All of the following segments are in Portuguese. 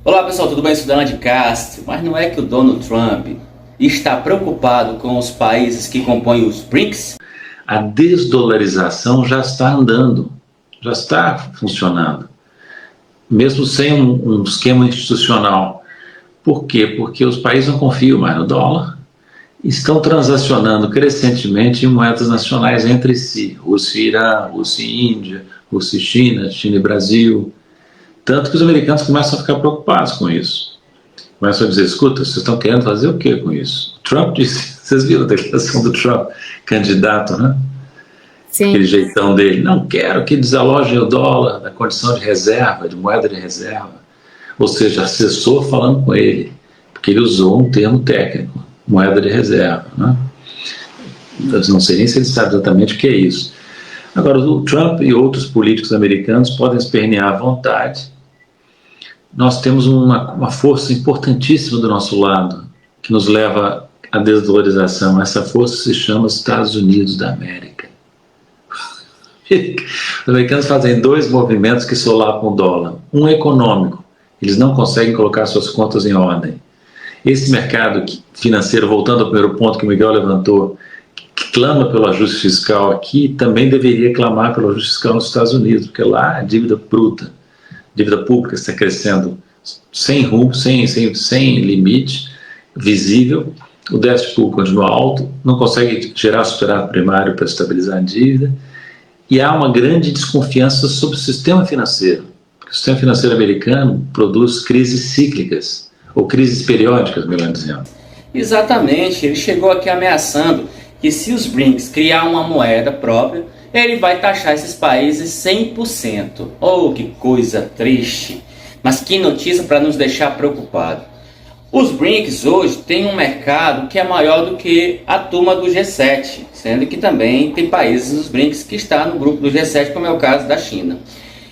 Olá pessoal, tudo bem? Sou Dana de Castro, mas não é que o Donald Trump está preocupado com os países que compõem os BRICS? A desdolarização já está andando, já está funcionando, mesmo sem um esquema institucional. Por quê? Porque os países não confiam mais no dólar, estão transacionando crescentemente em moedas nacionais entre si, Rússia e Irã, Rússia e Índia, Rússia e China, China e Brasil. Tanto que os americanos começam a ficar preocupados com isso. Começam a dizer, escuta, vocês estão querendo fazer o que com isso? Trump disse, vocês viram a declaração do Trump, candidato, né? Sim. Aquele jeitão dele, não quero que desalojem o dólar da condição de reserva, de moeda de reserva. Ou seja, assessor falando com ele, porque ele usou um termo técnico, moeda de reserva, né? Eu não sei nem se ele sabe exatamente o que é isso. Agora, o Trump e outros políticos americanos podem espernear à vontade. Nós temos uma força importantíssima do nosso lado, que nos leva à desvalorização. Essa força se chama Estados Unidos da América. Os americanos fazem dois movimentos que solapam o dólar. Um econômico, eles não conseguem colocar suas contas em ordem. Esse mercado financeiro, voltando ao primeiro ponto que o Miguel levantou, que clama pelo ajuste fiscal aqui, também deveria clamar pelo ajuste fiscal nos Estados Unidos, porque lá a dívida bruta, dívida pública está crescendo sem rumo, sem limite visível, o déficit público continua alto, não consegue gerar superávit primário para estabilizar a dívida, e há uma grande desconfiança sobre o sistema financeiro, porque o sistema financeiro americano produz crises cíclicas, ou crises periódicas, melhor dizendo. Exatamente, ele chegou aqui ameaçando que se os BRICS criar uma moeda própria, ele vai taxar esses países 100%. Oh, que coisa triste! Mas que notícia para nos deixar preocupados. Os BRICS hoje têm um mercado que é maior do que a turma do G7, sendo que também tem países dos BRICS que estão no grupo do G7, como é o caso da China.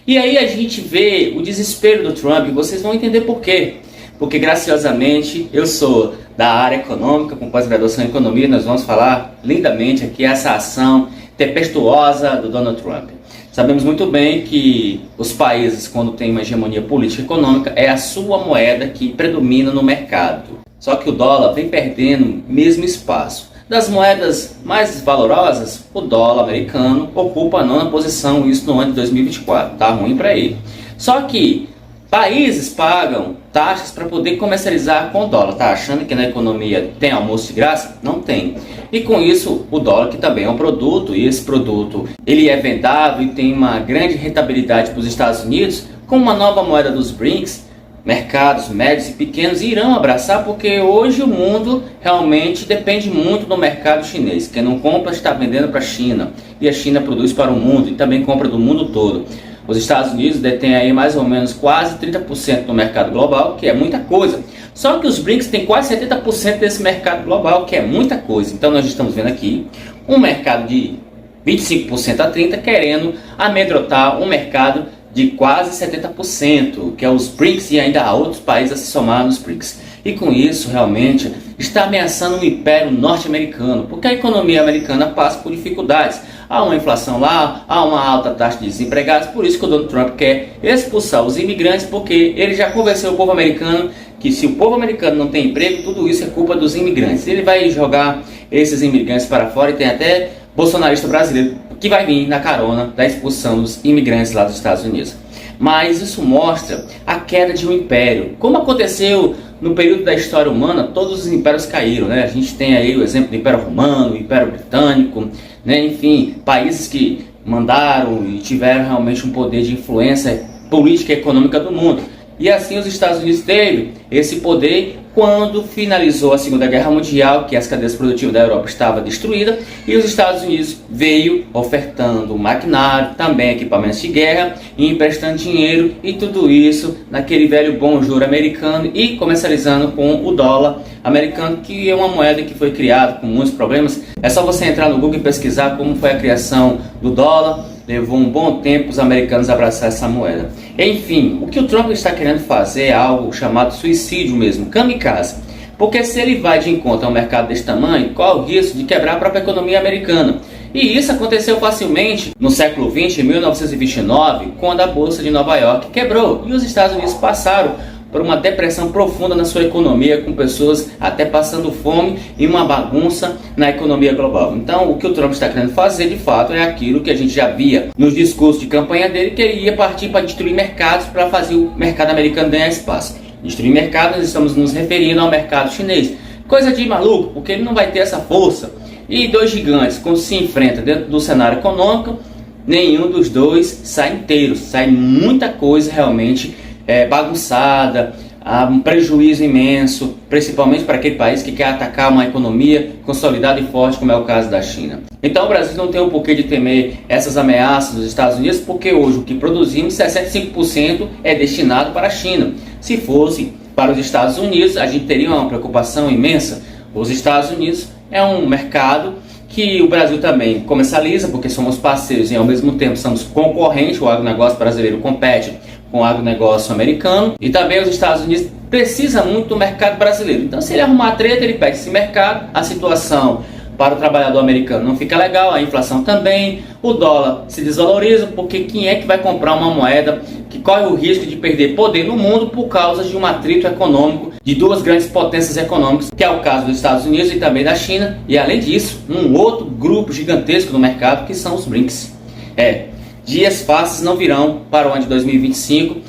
E aí a gente vê o desespero do Trump, e vocês vão entender por quê. Porque, graciosamente, eu sou da área econômica, com pós-graduação em economia, nós vamos falar lindamente aqui essa ação tempestuosa do Donald Trump. Sabemos muito bem que os países, quando têm uma hegemonia política e econômica, é a sua moeda que predomina no mercado. Só que o dólar vem perdendo mesmo espaço. Das moedas mais valorosas, o dólar americano ocupa a 9ª posição, isso no ano de 2024. Tá ruim para ele. Só que países pagam taxas para poder comercializar com o dólar. Tá achando que na economia tem almoço de graça? Não tem. E com isso, o dólar, que também é um produto, e esse produto ele é vendável e tem uma grande rentabilidade para os Estados Unidos, com uma nova moeda dos BRICS, mercados médios e pequenos irão abraçar, porque hoje o mundo realmente depende muito do mercado chinês. Quem não compra está vendendo para a China, e a China produz para o mundo e também compra do mundo todo. Os Estados Unidos detêm aí mais ou menos quase 30% do mercado global, que é muita coisa. Só que os BRICS têm quase 70% desse mercado global, que é muita coisa. Então nós estamos vendo aqui um mercado de 25% a 30% querendo amedrontar um mercado de quase 70%, que é os BRICS, e ainda há outros países a se somar nos BRICS. E com isso, realmente, está ameaçando o império norte-americano, porque a economia americana passa por dificuldades. Há uma inflação lá, há uma alta taxa de desempregados, por isso que o Donald Trump quer expulsar os imigrantes, porque ele já convenceu o povo americano que se o povo americano não tem emprego, tudo isso é culpa dos imigrantes. Ele vai jogar esses imigrantes para fora, e tem até bolsonarista brasileiro que vai vir na carona da expulsão dos imigrantes lá dos Estados Unidos. Mas isso mostra a queda de um império. Como aconteceu no período da história humana, todos os impérios caíram, né? A gente tem aí o exemplo do Império Romano, o Império Britânico, né? Enfim, países que mandaram e tiveram realmente um poder de influência política e econômica do mundo. E assim os Estados Unidos teve esse poder quando finalizou a Segunda Guerra Mundial, que as cadeias produtivas da Europa estavam destruídas, e os Estados Unidos veio ofertando maquinário, também equipamentos de guerra, e emprestando dinheiro, e tudo isso naquele velho bom juro americano, e comercializando com o dólar americano, que é uma moeda que foi criada com muitos problemas. É só você entrar no Google e pesquisar como foi a criação do dólar. Levou um bom tempo os americanos abraçar essa moeda. Enfim, o que o Trump está querendo fazer é algo chamado suicídio mesmo, kamikaze. Porque se ele vai de encontro a um mercado desse tamanho, qual o risco de quebrar a própria economia americana? E isso aconteceu facilmente no século XX, em 1929, quando a Bolsa de Nova York quebrou e os Estados Unidos passaram por uma depressão profunda na sua economia, com pessoas até passando fome e uma bagunça na economia global. Então, o que o Trump está querendo fazer, de fato, é aquilo que a gente já via nos discursos de campanha dele, que ele ia partir para destruir mercados para fazer o mercado americano ganhar espaço. Destruir mercados, nós estamos nos referindo ao mercado chinês. Coisa de maluco, porque ele não vai ter essa força. E dois gigantes, quando se enfrentam dentro do cenário econômico, nenhum dos dois sai inteiro. Sai muita coisa realmente bagunçada, há um prejuízo imenso, principalmente para aquele país que quer atacar uma economia consolidada e forte, como é o caso da China. Então o Brasil não tem o porquê de temer essas ameaças dos Estados Unidos, porque hoje o que produzimos, 65% é destinado para a China. Se fosse para os Estados Unidos, a gente teria uma preocupação imensa. Os Estados Unidos é um mercado que o Brasil também comercializa, porque somos parceiros e ao mesmo tempo somos concorrentes. O agronegócio brasileiro compete com o agronegócio americano, e também os Estados Unidos precisam muito do mercado brasileiro. Então, se ele arrumar treta, ele perde esse mercado, a situação para o trabalhador americano não fica legal, a inflação também, o dólar se desvaloriza, porque quem é que vai comprar uma moeda que corre o risco de perder poder no mundo por causa de um atrito econômico de duas grandes potências econômicas, que é o caso dos Estados Unidos e também da China, e além disso, um outro grupo gigantesco no mercado, que são os BRICS. Dias fáceis não virão para o ano de 2025,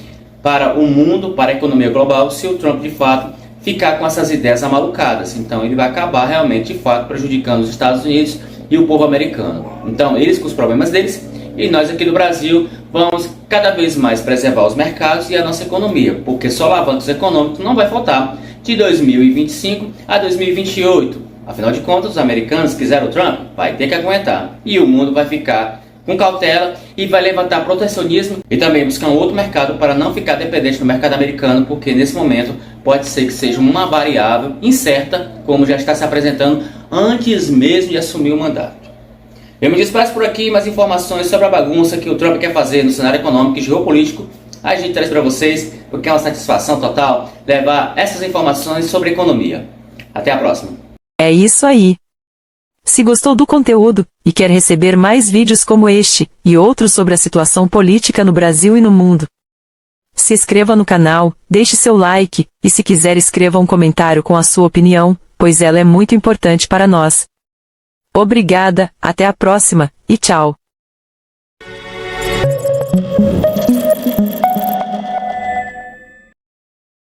para o mundo, para a economia global, se o Trump de fato ficar com essas ideias amalucadas. Então ele vai acabar realmente de fato prejudicando os Estados Unidos e o povo americano. Então eles com os problemas deles, e nós aqui do Brasil vamos cada vez mais preservar os mercados e a nossa economia, porque só alavancas econômicos não vai faltar de 2025 a 2028. Afinal de contas, os americanos quiseram o Trump, vai ter que aguentar, e o mundo vai ficar com cautela e vai levantar protecionismo e também buscar um outro mercado para não ficar dependente do mercado americano, porque nesse momento pode ser que seja uma variável incerta, como já está se apresentando antes mesmo de assumir o mandato. Eu me despeço por aqui, mais informações sobre a bagunça que o Trump quer fazer no cenário econômico e geopolítico a gente traz para vocês, porque é uma satisfação total levar essas informações sobre economia. Até a próxima. É isso aí. Se gostou do conteúdo e quer receber mais vídeos como este e outros sobre a situação política no Brasil e no mundo, se inscreva no canal, deixe seu like e, se quiser, escreva um comentário com a sua opinião, pois ela é muito importante para nós. Obrigada, até a próxima e tchau.